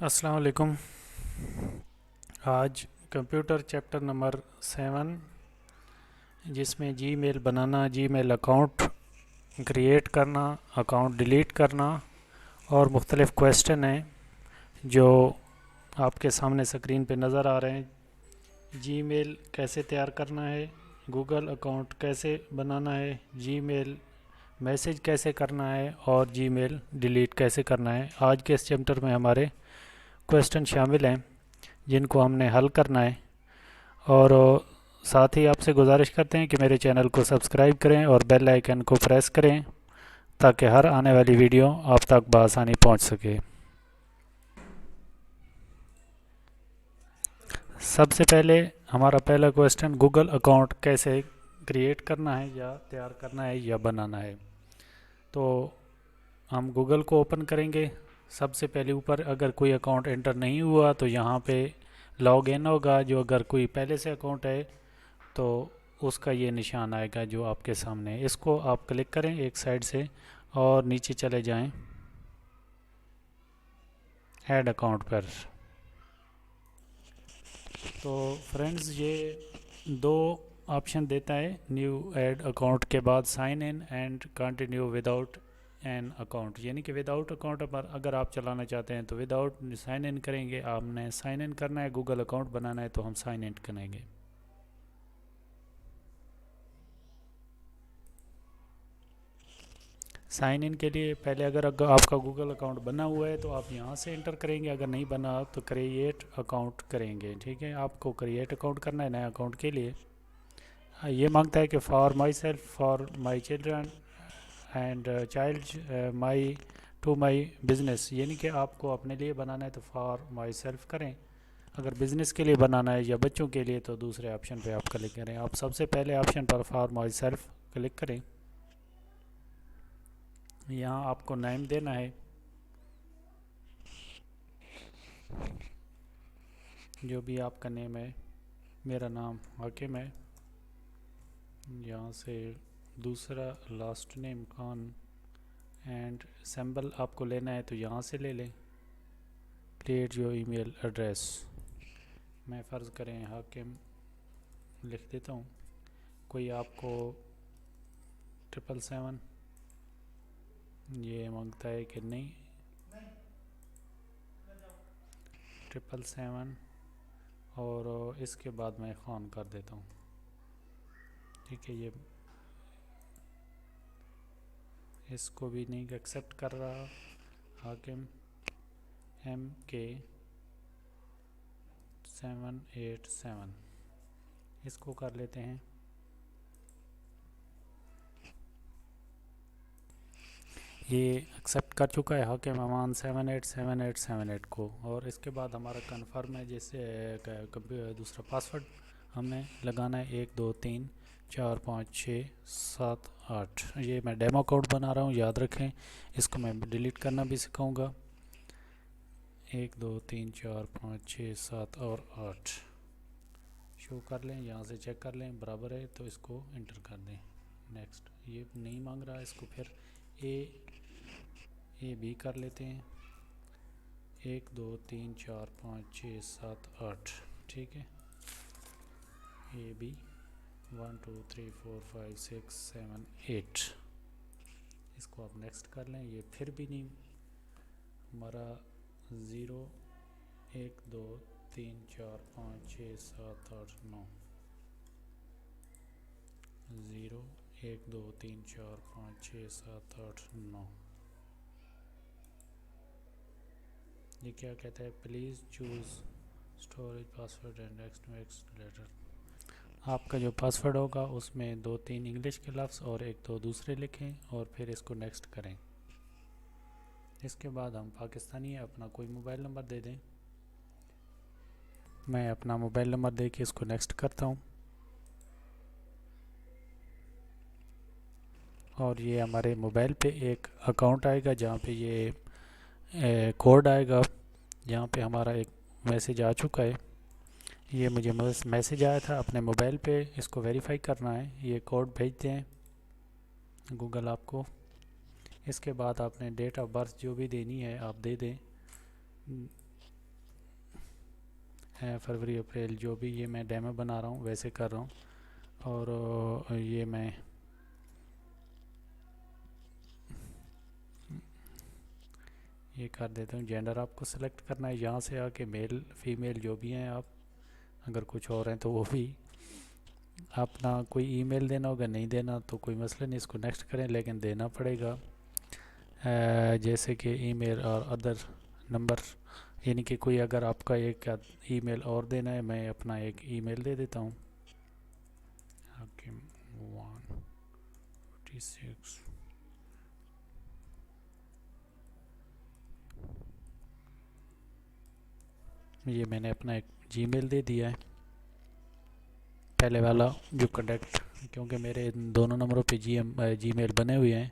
अस्सलाम वालेकुम। आज कंप्यूटर चैप्टर नंबर 7 जिसमें जीमेल बनाना, जीमेल अकाउंट क्रिएट करना, अकाउंट डिलीट करना और मुख्तलिफ़ क्वेश्चन हैं जो आपके सामने स्क्रीन पे नज़र आ रहे हैं। जीमेल कैसे तैयार करना है, गूगल अकाउंट कैसे बनाना है, जीमेल मैसेज कैसे करना है और जीमेल डिलीट कैसे करना है। आज के इस चैप्टर में हमारे क्वेश्चन शामिल हैं जिनको हमने हल करना है। और साथ ही आपसे गुजारिश करते हैं कि मेरे चैनल को सब्सक्राइब करें और बेल आइकन को प्रेस करें ताकि हर आने वाली वीडियो आप तक बआसानी पहुंच सके। सबसे पहले हमारा पहला क्वेश्चन, गूगल अकाउंट कैसे क्रिएट करना है या तैयार करना है या बनाना है। तो हम गूगल को ओपन करेंगे। सबसे पहले ऊपर अगर कोई अकाउंट एंटर नहीं हुआ तो यहाँ पे लॉग इन होगा। जो अगर कोई पहले से अकाउंट है तो उसका ये निशान आएगा जो आपके सामने है। इसको आप क्लिक करें एक साइड से और नीचे चले जाएं ऐड अकाउंट पर। तो फ्रेंड्स ये दो ऑप्शन देता है न्यू ऐड अकाउंट के बाद sign in and continue without an account, यानी कि विदाउट अकाउंट पर अगर आप चलाना चाहते हैं तो विदाउट साइन इन करेंगे। आपने साइन इन करना है, गूगल अकाउंट बनाना है तो हम साइन इन करेंगे। साइन इन के लिए पहले अगर आपका गूगल अकाउंट बना हुआ है तो आप यहाँ से एंटर करेंगे, अगर नहीं बना तो क्रिएट अकाउंट करेंगे। ठीक है, आपको क्रिएट अकाउंट करना है नया अकाउंट के लिए। ये मांगता है कि for myself, for my children and child, my to my business, यानी कि आपको अपने लिए बनाना है तो फॉर माई सेल्फ करें। अगर बिज़नेस के लिए बनाना है या बच्चों के लिए तो दूसरे ऑप्शन पे आप क्लिक करें। आप सबसे पहले ऑप्शन पर फॉर माई सेल्फ क्लिक करें। यहाँ आपको नेम देना है, जो भी आपका नेम है। मेरा नाम हाकिम है। यहाँ से दूसरा last name Khan and symbol आपको लेना है तो यहाँ से ले लें। क्रिएट योर ईमेल एड्रेस, मैं फ़र्ज़ करें हाकिम लिख देता हूँ। कोई आपको 777 ये मांगता है कि नहीं, 777 और इसके बाद मैं खान कर देता हूँ। ठीक है, ये इसको भी नहीं एक्सेप्ट कर रहा। हाकिम MK787 इसको कर लेते हैं। ये एक्सेप्ट कर चुका है हाकिम अमान 787878 को। और इसके बाद हमारा कन्फर्म है, जैसे दूसरा पासवर्ड हमें लगाना है 12345678। ये मैं डेमो अकाउंट बना रहा हूँ, याद रखें। इसको मैं डिलीट करना भी सिखाऊंगा। 12345678 और 8 शो कर लें, यहाँ से चेक कर लें बराबर है तो इसको इंटर कर दें। नेक्स्ट, ये नहीं मांग रहा, इसको फिर ए बी कर लेते हैं। 12345678। ठीक है, AB 1 2 3 4 5 6 7 8। इसको आप नेक्स्ट कर लें। ये फिर भी नहीं हमारा 0 1 2 3 4 5 6 7 8 9 0 1 2 3 4 5 6 7 8 9। ये क्या कहता है, please choose storage password and next letter. आपका जो पासवर्ड होगा उसमें 2-3 इंग्लिश के लफ्ज़ और 1-2 दूसरे लिखें और फिर इसको नेक्स्ट करें। इसके बाद हम पाकिस्तानी अपना कोई मोबाइल नंबर दे दें। मैं अपना मोबाइल नंबर दे के इसको नेक्स्ट करता हूँ। और ये हमारे मोबाइल पे एक अकाउंट आएगा जहाँ पे ये कोड आएगा। यहाँ पे हमारा एक मैसेज आ चुका है। ये मुझे मैसेज आया था अपने मोबाइल पे, इसको वेरीफाई करना है। ये कोड भेजते हैं गूगल आपको। इसके बाद आपने डेट ऑफ बर्थ जो भी देनी है आप दे दें। फरवरी अप्रैल जो भी, ये मैं डेमो बना रहा हूँ वैसे कर रहा हूँ। और ये मैं ये कर देता हूँ। जेंडर आपको सेलेक्ट करना है, यहाँ से आके मेल फीमेल जो भी हैं आप, अगर कुछ और हैं तो वो भी अपना कोई ईमेल देना होगा, नहीं देना तो कोई मसला नहीं, इसको नेक्स्ट करें, लेकिन देना पड़ेगा। जैसे कि ईमेल और अदर नंबर, यानी कि कोई अगर आपका एक ईमेल और देना है, मैं अपना एक ईमेल दे देता हूँ, हाकिम 156। ये मैंने अपना एक जीमेल दे दिया है, पहले वाला जो कनेक्ट, क्योंकि मेरे इन दोनों नंबरों पे जीमेल बने हुए हैं।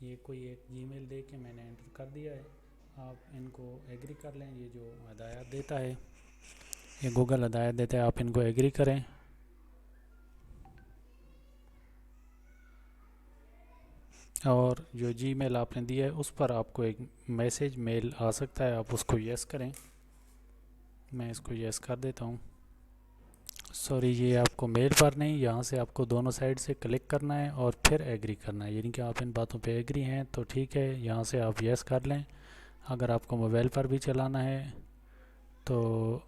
ये कोई एक जीमेल दे के मैंने एंटर कर दिया है, आप इनको एग्री कर लें। ये जो हदायत देता है, ये गूगल हदायत देता है, आप इनको एग्री करें। और जो जीमेल आपने दिया है उस पर आपको एक मैसेज मेल आ सकता है, आप उसको यस करें। मैं इसको यस कर देता हूँ। सॉरी, ये आपको मेल पर नहीं, यहाँ से आपको दोनों साइड से क्लिक करना है और फिर एग्री करना है, यानी कि आप इन बातों पे एग्री हैं तो ठीक है, यहाँ से आप यस कर लें। अगर आपको मोबाइल पर भी चलाना है तो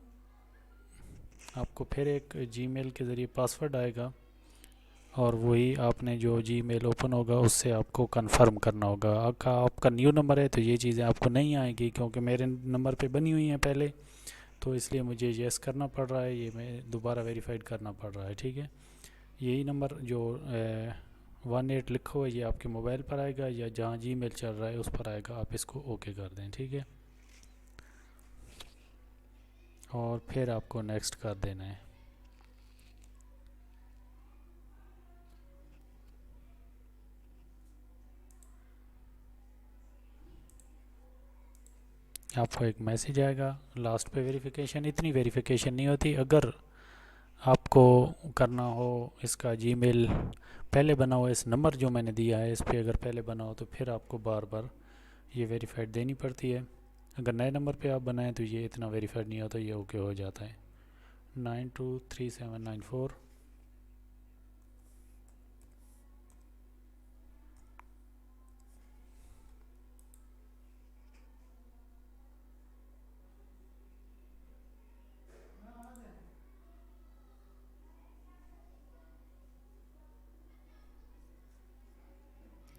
आपको फिर एक जीमेल के ज़रिए पासवर्ड आएगा, और वही आपने जो जीमेल ओपन होगा उससे आपको कंफर्म करना होगा। अगर आपका न्यू नंबर है तो ये चीज़ें आपको नहीं आएगी, क्योंकि मेरे नंबर पे बनी हुई हैं पहले, तो इसलिए मुझे यस करना पड़ रहा है, ये मैं दोबारा वेरीफाइड करना पड़ रहा है। ठीक है, यही नंबर जो 18 लिखा हुआ है ये आपके मोबाइल पर आएगा, या जहाँ जीमेल चल रहा है उस पर आएगा, आप इसको ओके कर दें। ठीक है, और फिर आपको नेक्स्ट कर देना है। आपको एक मैसेज आएगा लास्ट पे, वेरिफिकेशन। इतनी वेरिफिकेशन नहीं होती, अगर आपको करना हो इसका जीमेल पहले बना हो, इस नंबर जो मैंने दिया है इस पर अगर पहले बना हो तो फिर आपको बार बार ये वेरीफाइड देनी पड़ती है। अगर नए नंबर पे आप बनाएं तो ये इतना वेरीफाइड नहीं होता, ये ओके हो जाता है। 923794।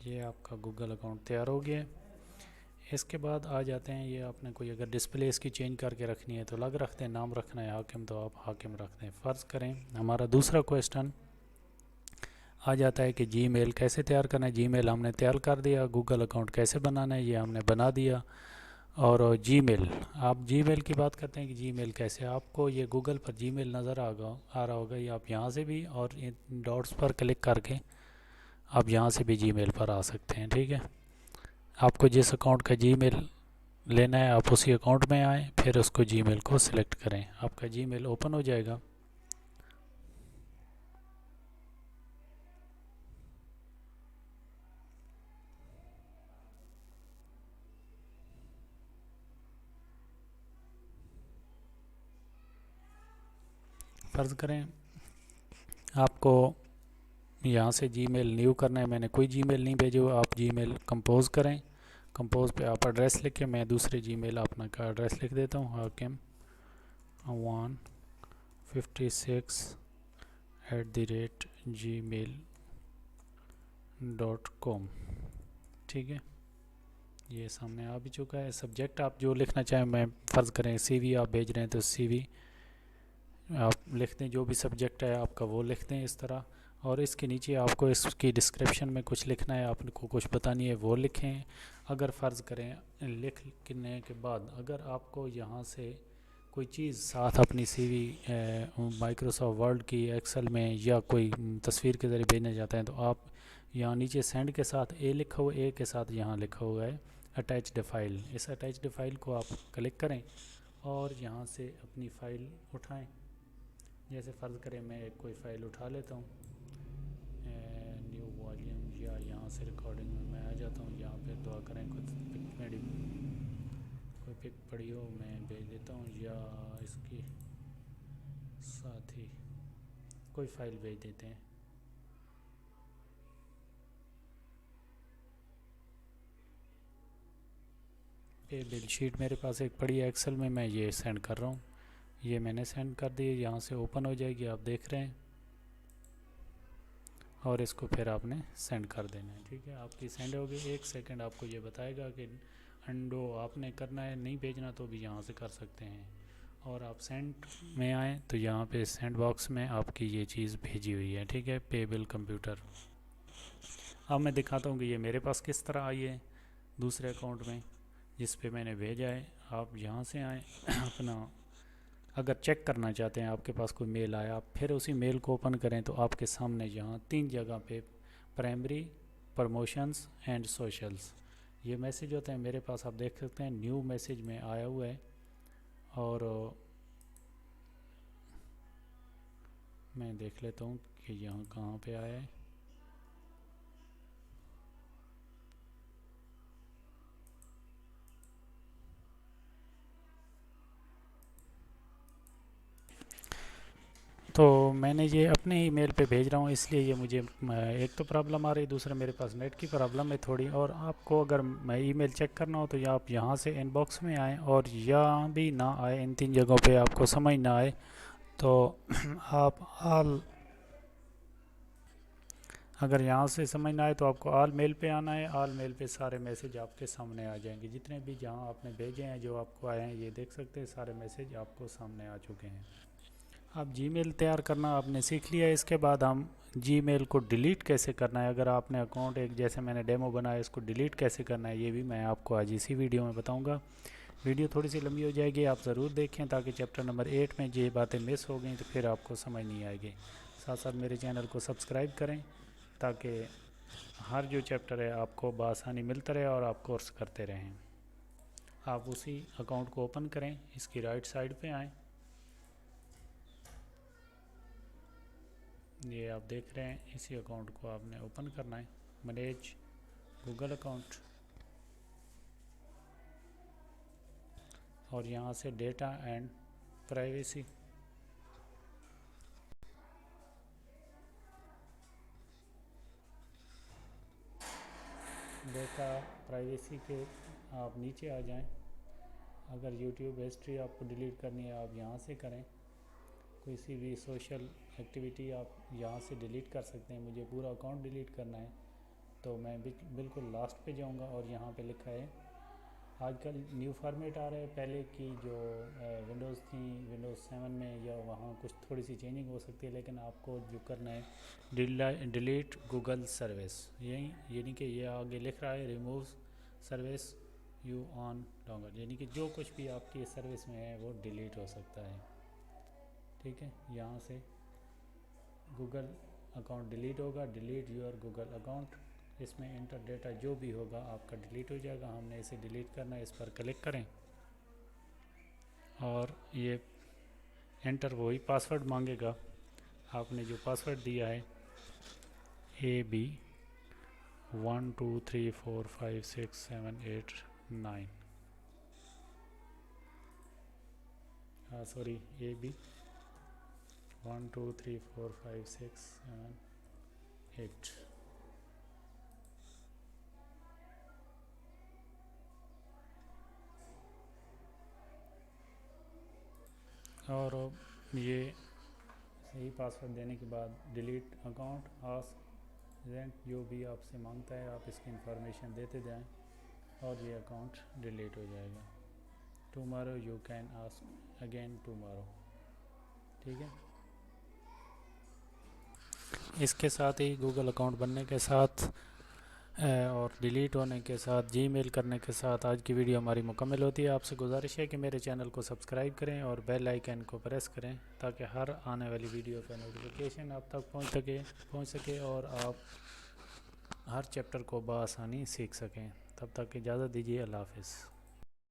ये आपका गूगल अकाउंट तैयार हो गया है। इसके बाद आ जाते हैं, ये आपने कोई अगर डिस्प्ले इसकी चेंज करके रखनी है तो अलग रखते हैं, नाम रखना है हाकिम तो आप हाकिम रखते हैं। फ़र्ज़ करें हमारा दूसरा क्वेश्चन आ जाता है कि जीमेल कैसे तैयार करना है। जीमेल हमने तैयार कर दिया, गूगल अकाउंट कैसे बनाना है ये हमने बना दिया। और जीमेल, आप जीमेल की बात करते हैं कि जीमेल कैसे, आपको ये गूगल पर जीमेल नज़र आ रहा होगा, ये आप यहाँ से भी और इन डॉट्स पर क्लिक करके आप यहाँ से भी जीमेल पर आ सकते हैं। ठीक है, आपको जिस अकाउंट का जीमेल लेना है आप उसी अकाउंट में आएँ, फिर उसको जीमेल को सिलेक्ट करें, आपका जीमेल ओपन हो जाएगा। फ़र्ज़ करें आपको यहाँ से जीमेल न्यू करना है, मैंने कोई जीमेल नहीं भेजे हुआ, आप जीमेल कंपोज करें। कंपोज पे आप एड्रेस लिखें, मैं दूसरे जीमेल अपना का एड्रेस लिख देता हूँ, हाकिम 156@gmail.com। ठीक है, ये सामने आ भी चुका है। सब्जेक्ट आप जो लिखना चाहें, मैं फ़र्ज़ करें सीवी आप भेज रहे हैं तो सीवी आप लिख दें, जो भी सब्जेक्ट है आपका वो लिख दें इस तरह। और इसके नीचे आपको इसकी डिस्क्रिप्शन में कुछ लिखना है, आपको कुछ बतानी है वो लिखें। अगर फ़र्ज़ करें लिखने के बाद अगर आपको यहाँ से कोई चीज़ साथ अपनी सीवी माइक्रोसॉफ्ट वर्ड की, एक्सेल में, या कोई तस्वीर के ज़रिए भेजना चाहते हैं तो आप यहाँ नीचे सेंड के साथ ए लिखा हुआ, ए के साथ यहाँ लिखा हुआ है अटैच्ड फाइल, इस अटैच्ड फाइल को आप क्लिक करें और यहाँ से अपनी फ़ाइल उठाएं। जैसे फ़र्ज़ करें मैं एक कोई फ़ाइल उठा लेता हूँ, न्यू वॉल्यूम, या यहाँ से रिकॉर्डिंग में मैं आ जाता जाता हूँ यहाँ पे, दुआ करें कुछ पिक मेरी कोई पिक पड़ी हो मैं भेज देता हूँ, या इसकी साथ ही कोई फाइल भेज देते हैं। पे बिल शीट मेरे पास एक पड़ी है एक्सेल में, मैं ये सेंड कर रहा हूँ। ये मैंने सेंड कर दी, यहाँ से ओपन हो जाएगी, आप देख रहे हैं। और इसको फिर आपने सेंड कर देना है, ठीक है। आपकी सेंड होगी, 1 सेकंड आपको ये बताएगा कि अंडो आपने करना है, नहीं भेजना तो भी यहाँ से कर सकते हैं। और आप सेंड में आए तो यहाँ पे सेंड बॉक्स में आपकी ये चीज़ भेजी हुई है, ठीक है, पे बिल कंप्यूटर। अब मैं दिखाता हूँ कि ये मेरे पास किस तरह आई है दूसरे अकाउंट में जिस पे मैंने भेजा है। आप यहाँ से आए अपना, अगर चेक करना चाहते हैं आपके पास कोई मेल आया, आप फिर उसी मेल को ओपन करें तो आपके सामने यहाँ 3 जगह पे प्राइमरी, प्रमोशंस एंड सोशल्स ये मैसेज होते हैं। मेरे पास आप देख सकते हैं न्यू मैसेज में आया हुआ है। और मैं देख लेता हूँ कि यहाँ कहाँ पे आया है। तो मैंने ये अपने ही मेल पे भेज रहा हूँ, इसलिए ये मुझे एक तो प्रॉब्लम आ रही, दूसरा मेरे पास नेट की प्रॉब्लम है थोड़ी। और आपको अगर मैं ईमेल चेक करना हो तो या आप यहाँ से इनबॉक्स में आएँ, और यहाँ भी ना आए, इन 3 जगहों पे आपको समझ ना आए तो आप ऑल, अगर यहाँ से समझ ना आए तो आपको ऑल मेल पे आना है। ऑल मेल पे सारे मैसेज आपके सामने आ जाएंगे, जितने भी जहाँ आपने भेजे हैं, जो आपको आए हैं, ये देख सकते हैं सारे मैसेज आपको सामने आ चुके हैं। अब जीमेल तैयार करना आपने सीख लिया है। इसके बाद हम जीमेल को डिलीट कैसे करना है, अगर आपने अकाउंट एक जैसे मैंने डेमो बनाया इसको डिलीट कैसे करना है, ये भी मैं आपको आज इसी वीडियो में बताऊंगा। वीडियो थोड़ी सी लंबी हो जाएगी, आप ज़रूर देखें ताकि चैप्टर नंबर 8 में ये बातें मिस हो गई तो फिर आपको समझ नहीं आएगी। साथ साथ मेरे चैनल को सब्सक्राइब करें ताकि हर जो चैप्टर है आपको बआसानी मिलता रहे और आप कोर्स करते रहें। आप उसी अकाउंट को ओपन करें, इसकी राइट साइड पे आएँ, ये आप देख रहे हैं, इसी अकाउंट को आपने ओपन करना है। मैनेज गूगल अकाउंट, और यहाँ से data and privacy, data privacy के आप नीचे आ जाएं। अगर यूट्यूब हिस्ट्री आपको डिलीट करनी है आप यहाँ से करें, किसी भी सोशल एक्टिविटी आप यहाँ से डिलीट कर सकते हैं। मुझे पूरा अकाउंट डिलीट करना है तो मैं बिल्कुल लास्ट पे जाऊँगा और यहाँ पे लिखा है, आजकल न्यू फॉर्मेट आ रहा है, पहले की जो विंडोज़ थी विंडोज़ 7 में, या वहाँ कुछ थोड़ी सी चेंजिंग हो सकती है, लेकिन आपको जो करना है डिलीट गूगल सर्विस, यही यानी कि ये आगे लिख रहा है remove service you on longer, यानी कि जो कुछ भी आपकी सर्विस में है वो डिलीट हो सकता है, ठीक है। यहाँ से गूगल अकाउंट डिलीट होगा, डिलीट योर गूगल अकाउंट, इसमें इंटर डेटा जो भी होगा आपका डिलीट हो जाएगा। हमने इसे डिलीट करना है, इस पर क्लिक करें और ये एंटर, वही पासवर्ड मांगेगा, आपने जो पासवर्ड दिया है AB 1 2 3 4 5 6 7 8 9, सॉरी AB 1 2 3 4 5 6 7 8, और ये सही पासवर्ड देने के बाद डिलीट अकाउंट आस्क एजेंट, जो भी आपसे मांगता है आप इसकी इंफॉर्मेशन देते जाएं और ये अकाउंट डिलीट हो जाएगा। Tomorrow you can ask again tomorrow, ठीक है। इसके साथ ही गूगल अकाउंट बनने के साथ और डिलीट होने के साथ, जीमेल करने के साथ आज की वीडियो हमारी मुकम्मल होती है। आपसे गुजारिश है कि मेरे चैनल को सब्सक्राइब करें और बेल आइकन को प्रेस करें ताकि हर आने वाली वीडियो का नोटिफिकेशन आप तक पहुंच सके और आप हर चैप्टर को बआसानी सीख सकें। तब तक इजाज़त दीजिए, अल्लाह हाफ़िज़।